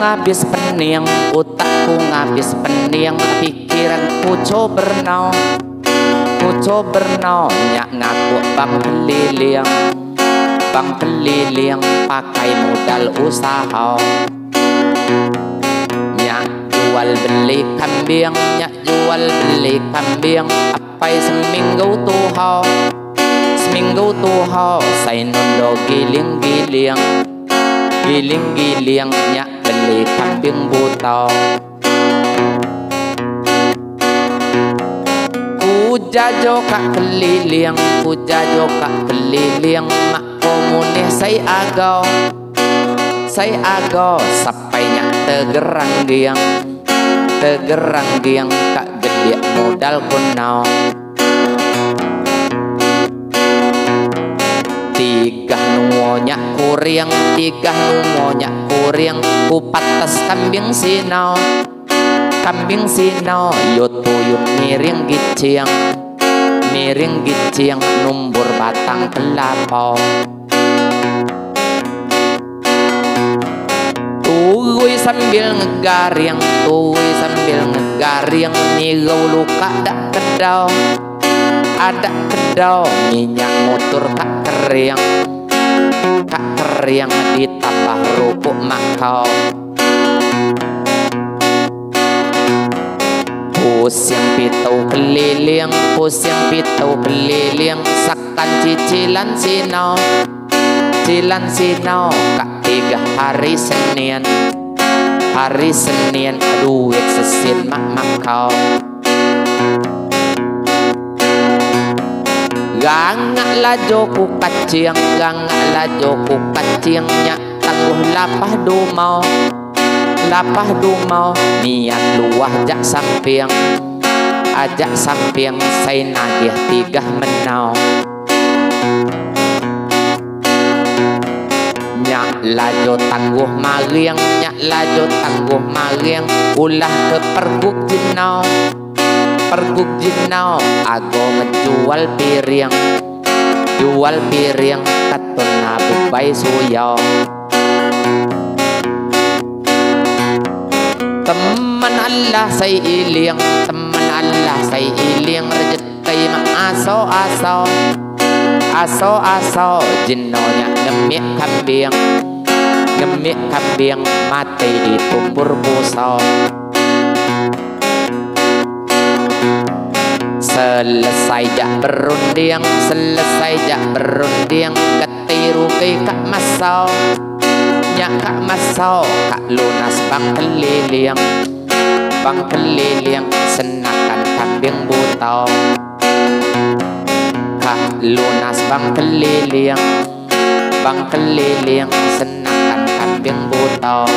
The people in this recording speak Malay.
ngabis pening, otakku ngabis pening, pikiranku coberno nyak ngaku bang keliling pakai modal usaha. Nyak jual beli kambing, apa seminggu tuh saya nondo giling nyak beli kambing buta. Jajo kak keliling mak komunis saya agau sampai nyak tegerang giang kak geliat modal kunau. Tiga nungonya kuriang ku patas kambing sinau yut miring giciang numbur batang kelapa. Tuwi sambil ngegaring nigau luka ada kedau minyak motor kak keriang ditambah rupuk makau. Pusing pitau keliling sakan cicilan sinau kak 3 hari Senin duit sesin makau. Gangak lajo ku kacing nyak tangguh lapah dumau niat luah ajak sampiang saya nagih 3 menau. Nyak lajo tangguh mariang ulah ke perguk jinau ago ngejual piring katun nabubai suyo. Teman Allah saya iling rezeki mak aso jinonya ngemik kambing mati di tumbur pusau. Selesai jak berunding ketiru ke kak masau. Nyak kak masau kak lunas bang keliling senakan kambing buta. Kak lunas bang keliling senakan kambing buta.